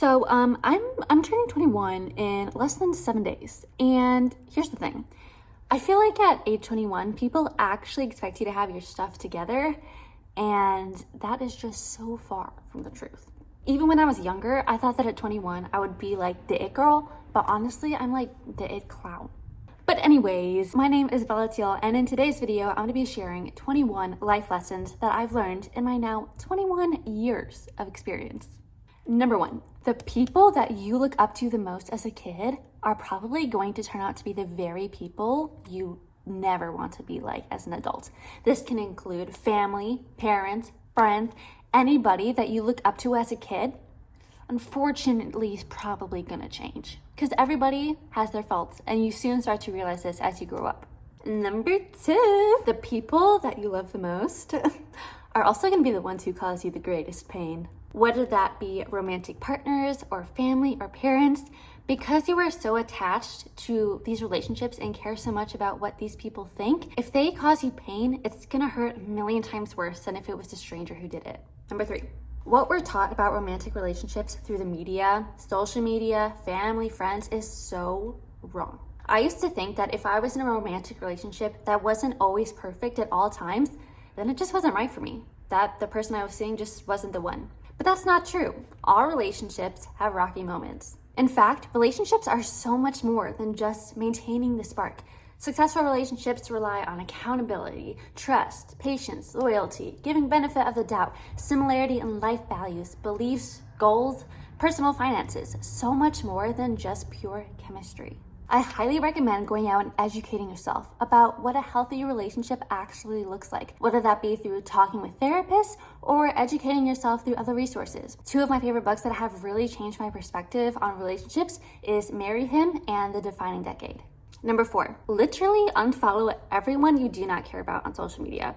I'm turning 21 in less than 7 days. And here's the thing. I feel like at age 21, people actually expect you to have your stuff together, and that is just so far from the truth. Even when I was younger, I thought that at 21, I would be like the it girl, but honestly, I'm like the it clown. But anyways, my name is Bella Teal, and in today's video, I'm gonna be sharing 21 life lessons that I've learned in my now 21 years of experience. Number 1, the people that you look up to the most as a kid are probably going to turn out to be the very people you never want to be like as an adult. This can include family, parents, friends, anybody that you look up to as a kid. Unfortunately, is probably gonna change because everybody has their faults, and you soon start to realize this as you grow up. Number 2, the people that you love the most are also gonna be the ones who cause you the greatest pain. Whether that be romantic partners or family or parents, because you are so attached to these relationships and care so much about what these people think, if they cause you pain, it's gonna hurt a million times worse than if it was a stranger who did it. Number 3, what we're taught about romantic relationships through the media, social media, family, friends is so wrong. I used to think that if I was in a romantic relationship that wasn't always perfect at all times, then it just wasn't right for me. That the person I was seeing just wasn't the one. But that's not true. All relationships have rocky moments. In fact, relationships are so much more than just maintaining the spark. Successful relationships rely on accountability, trust, patience, loyalty, giving benefit of the doubt, similarity in life values, beliefs, goals, personal finances, so much more than just pure chemistry. I highly recommend going out and educating yourself about what a healthy relationship actually looks like, whether that be through talking with therapists or educating yourself through other resources. 2 of my favorite books that have really changed my perspective on relationships is Marry Him and The Defining Decade. Number 4, literally unfollow everyone you do not care about on social media.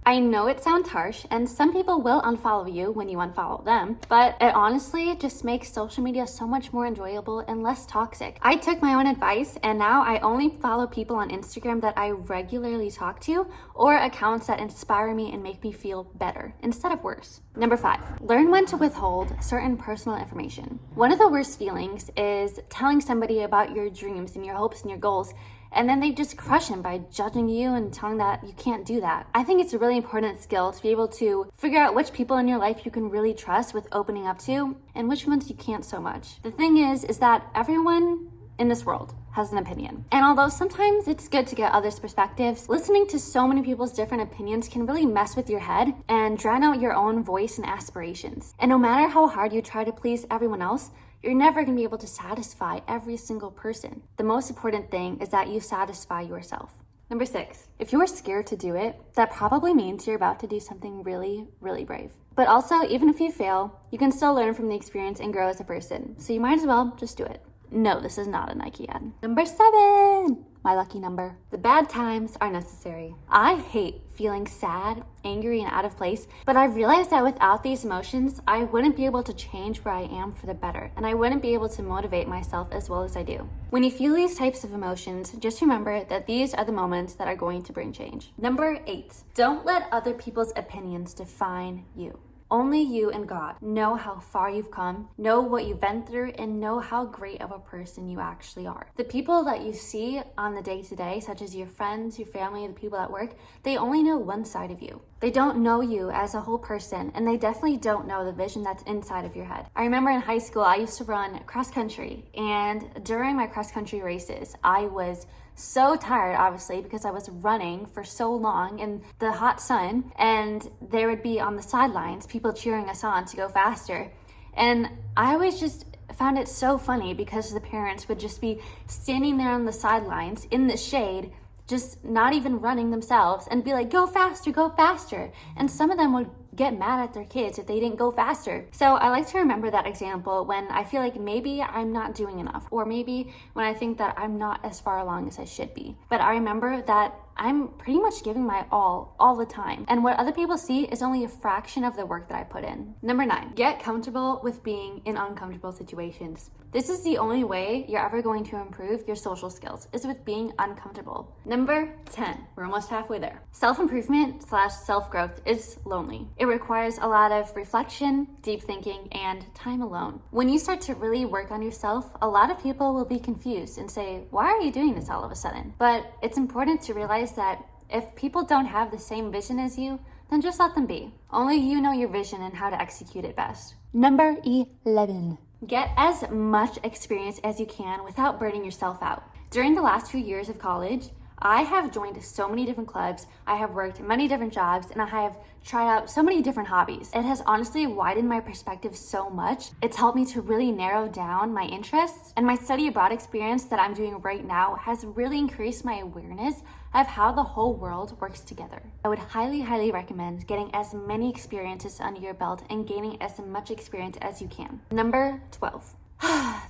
I know it sounds harsh, and some people will unfollow you when you unfollow them, but it honestly just makes social media so much more enjoyable and less toxic. I took my own advice, and now I only follow people on Instagram that I regularly talk to, or accounts that inspire me and make me feel better instead of worse. Number 5, learn when to withhold certain personal information. One of the worst feelings is telling somebody about your dreams and your hopes and your goals, and then they just crush him by judging you and telling that you can't do that. I think it's a really important skill to be able to figure out which people in your life you can really trust with opening up to and which ones you can't so much. The thing is that everyone in this world has an opinion. And although sometimes it's good to get others' perspectives, listening to so many people's different opinions can really mess with your head and drown out your own voice and aspirations. And no matter how hard you try to please everyone else, you're never gonna be able to satisfy every single person. The most important thing is that you satisfy yourself. Number 6, if you're scared to do it, that probably means you're about to do something really, really brave. But also, even if you fail, you can still learn from the experience and grow as a person. So you might as well just do it. No, this is not a Nike ad. Number 7, my lucky number. The bad times are necessary. I hate feeling sad, angry, and out of place, but I've realized that without these emotions, I wouldn't be able to change where I am for the better, and I wouldn't be able to motivate myself as well as I do. When you feel these types of emotions, just remember that these are the moments that are going to bring change. Number 8, don't let other people's opinions define you. Only you and God know how far you've come, know what you've been through, and know how great of a person you actually are. The people that you see on the day-to-day, such as your friends, your family, the people at work, they only know one side of you. They don't know you as a whole person, and they definitely don't know the vision that's inside of your head. I remember in high school, I used to run cross country, and during my cross country races, I was so tired, obviously, because I was running for so long in the hot sun, and there would be on the sidelines people cheering us on to go faster. And I always just found it so funny because the parents would just be standing there on the sidelines in the shade, just not even running themselves, and be like, go faster, go faster. And some of them would get mad at their kids if they didn't go faster. So I like to remember that example when I feel like maybe I'm not doing enough, or maybe when I think that I'm not as far along as I should be. But I remember that I'm pretty much giving my all the time. And what other people see is only a fraction of the work that I put in. Number 9, get comfortable with being in uncomfortable situations. This is the only way you're ever going to improve your social skills, is with being uncomfortable. Number 10, we're almost halfway there. Self-improvement / self-growth is lonely. It requires a lot of reflection, deep thinking, and time alone. When you start to really work on yourself, a lot of people will be confused and say, why are you doing this all of a sudden? But it's important to realize that if people don't have the same vision as you, then just let them be. Only you know your vision and how to execute it best. Number 11. Get as much experience as you can without burning yourself out. During the last few years of college, I have joined so many different clubs, I have worked many different jobs, and I have tried out so many different hobbies. It has honestly widened my perspective so much. It's helped me to really narrow down my interests, and my study abroad experience that I'm doing right now has really increased my awareness of how the whole world works together. I would highly recommend getting as many experiences under your belt and gaining as much experience as you can. Number 12.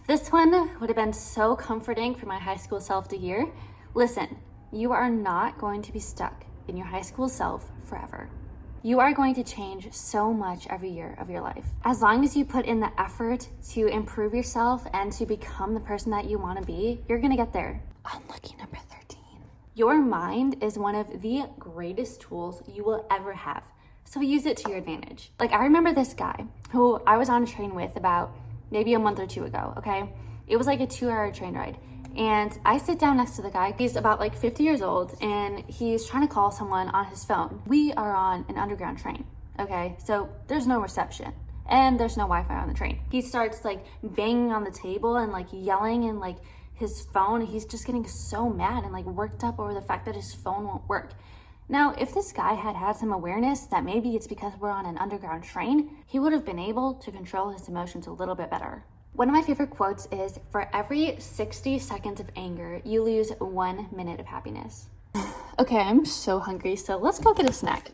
This one would have been so comforting for my high school self to hear. Listen, you are not going to be stuck in your high school self forever. You are going to change so much every year of your life. As long as you put in the effort to improve yourself and to become the person that you want to be, you're gonna get there. Unlucky number 13. Your mind is one of the greatest tools you will ever have, so use it to your advantage. Like, I remember this guy who I was on a train with about maybe a month or two ago, okay? It was like a 2-hour train ride. And I sit down next to the guy. He's about like 50 years old and he's trying to call someone on his phone. We are on an underground train, okay? So there's no reception and there's no Wi-Fi on the train. He starts like banging on the table and like yelling and like his phone. He's just getting so mad and like worked up over the fact that his phone won't work. Now, if this guy had had some awareness that maybe it's because we're on an underground train, he would have been able to control his emotions a little bit better. One of my favorite quotes is, for every 60 seconds of anger, you lose 1 minute of happiness. Okay, I'm so hungry, so let's go get a snack.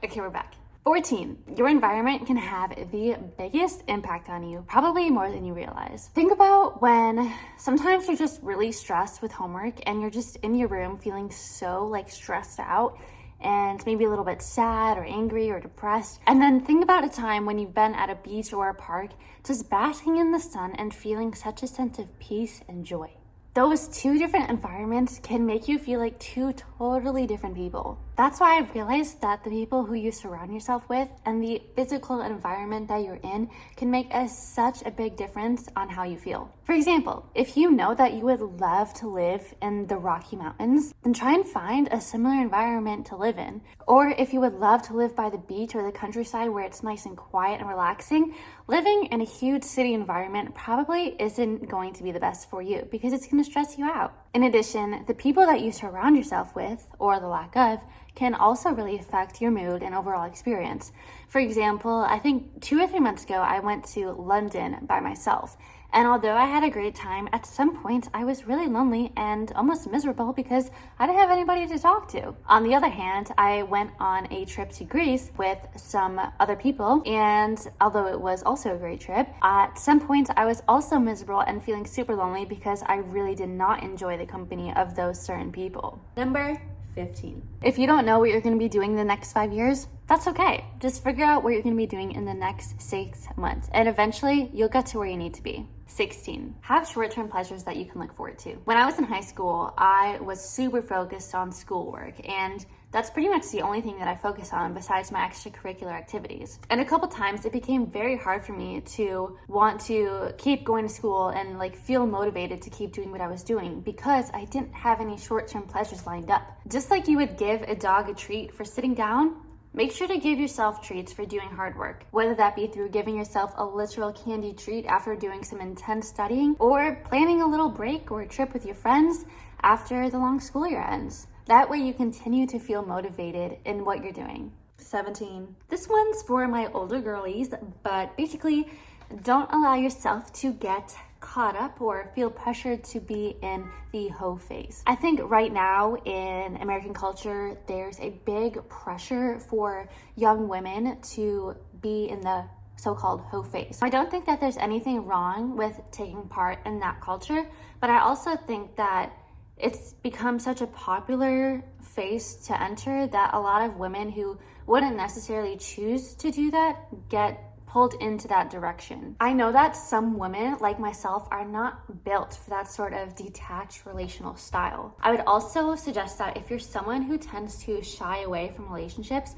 Okay, we're back. 14. Your environment can have the biggest impact on you, probably more than you realize. Think about when sometimes you're just really stressed with homework and you're just in your room feeling so like stressed out and maybe a little bit sad or angry or depressed. And then think about a time when you've been at a beach or a park just basking in the sun and feeling such a sense of peace and joy. Those two different environments can make you feel like two totally different people. That's why I've realized that the people who you surround yourself with and the physical environment that you're in can make such a big difference on how you feel. For example, if you know that you would love to live in the Rocky Mountains, then try and find a similar environment to live in. Or if you would love to live by the beach or the countryside where it's nice and quiet and relaxing, living in a huge city environment probably isn't going to be the best for you because it's going to stress you out. In addition, the people that you surround yourself with, or the lack of, can also really affect your mood and overall experience. For example, I think 2 or 3 months ago, I went to London by myself. And although I had a great time, at some point I was really lonely and almost miserable because I didn't have anybody to talk to. On the other hand, I went on a trip to Greece with some other people, and although it was also a great trip, at some point I was also miserable and feeling super lonely because I really did not enjoy the company of those certain people. Number 15. If you don't know what you're going to be doing the next 5 years, that's okay. Just figure out what you're going to be doing in the next 6 months, and eventually you'll get to where you need to be. 16. Have short-term pleasures that you can look forward to. When I was in high school, I was super focused on schoolwork, and that's pretty much the only thing that I focus on besides my extracurricular activities. And a couple times it became very hard for me to want to keep going to school and like feel motivated to keep doing what I was doing because I didn't have any short-term pleasures lined up. Just like you would give a dog a treat for sitting down, make sure to give yourself treats for doing hard work, whether that be through giving yourself a literal candy treat after doing some intense studying, or planning a little break or a trip with your friends after the long school year ends. That way you continue to feel motivated in what you're doing. 17. This one's for my older girlies, but basically, don't allow yourself to get caught up or feel pressured to be in the hoe phase. I think right now in American culture, there's a big pressure for young women to be in the so-called hoe phase. I don't think that there's anything wrong with taking part in that culture, but I also think that it's become such a popular phase to enter that a lot of women who wouldn't necessarily choose to do that get pulled into that direction. I know that some women, like myself, are not built for that sort of detached relational style. I would also suggest that if you're someone who tends to shy away from relationships,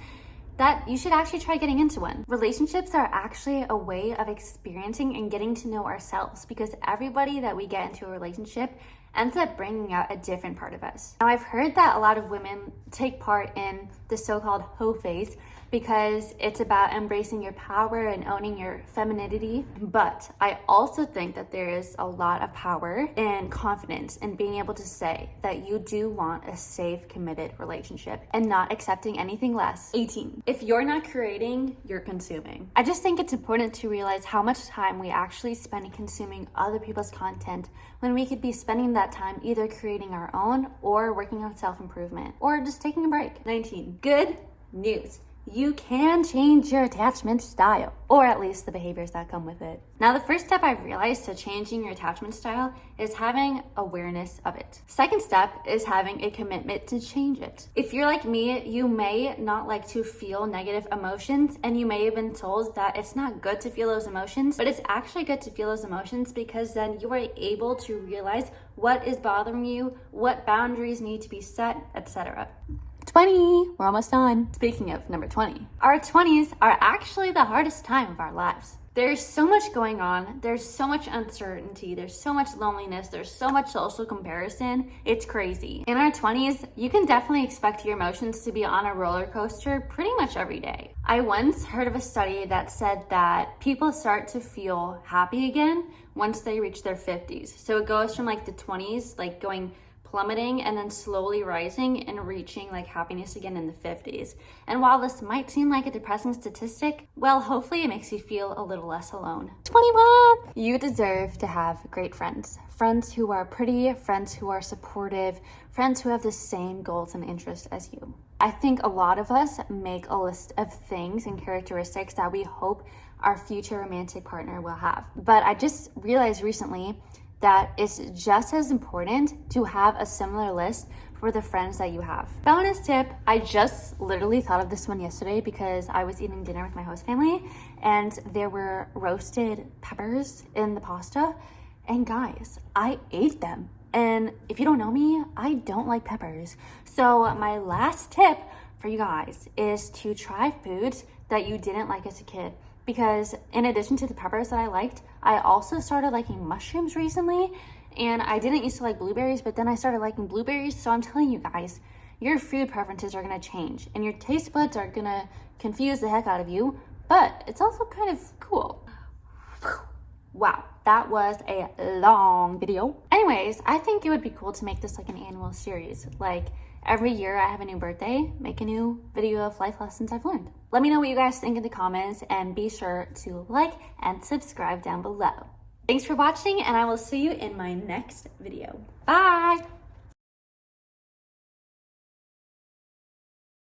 that you should actually try getting into one. Relationships are actually a way of experiencing and getting to know ourselves, because everybody that we get into a relationship ends up bringing out a different part of us. Now, I've heard that a lot of women take part in the so-called hoe phase because it's about embracing your power and owning your femininity. But I also think that there is a lot of power and confidence in being able to say that you do want a safe, committed relationship and not accepting anything less. 18. If you're not creating, you're consuming. I just think it's important to realize how much time we actually spend consuming other people's content when we could be spending that time either creating our own or working on self-improvement or just taking a break. 19. Good news. You can change your attachment style, or at least the behaviors that come with it. Now, the first step I've realized to changing your attachment style is having awareness of it. Second step is having a commitment to change it. If you're like me, you may not like to feel negative emotions, and you may have been told that it's not good to feel those emotions, but it's actually good to feel those emotions because then you are able to realize what is bothering you, what boundaries need to be set, etc. 20, we're almost done. Speaking of number 20, our 20s are actually the hardest time of our lives. There's so much going on. There's so much uncertainty. There's so much loneliness. There's so much social comparison. It's crazy. In our 20s, you can definitely expect your emotions to be on a roller coaster pretty much every day. I once heard of a study that said that people start to feel happy again once they reach their 50s. So it goes from like the 20s, like going plummeting and then slowly rising and reaching like happiness again in the 50s. And while this might seem like a depressing statistic, well, hopefully it makes you feel a little less alone. 21! You deserve to have great friends. Friends who are pretty, friends who are supportive, friends who have the same goals and interests as you. I think a lot of us make a list of things and characteristics that we hope our future romantic partner will have. But I just realized recently that it's just as important to have a similar list for the friends that you have. Bonus tip, I just literally thought of this one yesterday because I was eating dinner with my host family and there were roasted peppers in the pasta. And guys, I ate them. And if you don't know me, I don't like peppers. So my last tip for you guys is to try foods that you didn't like as a kid. Because in addition to the peppers that I liked, I also started liking mushrooms recently. And I didn't used to like blueberries, but then I started liking blueberries. So I'm telling you guys, your food preferences are gonna change and your taste buds are gonna confuse the heck out of you, but it's also kind of cool. Wow, that was a long video. Anyways, I think it would be cool to make this like an annual series. Like every year I have a new birthday, make a new video of life lessons I've learned. Let me know what you guys think in the comments and be sure to like and subscribe down below. Thanks for watching and I will see you in my next video. Bye!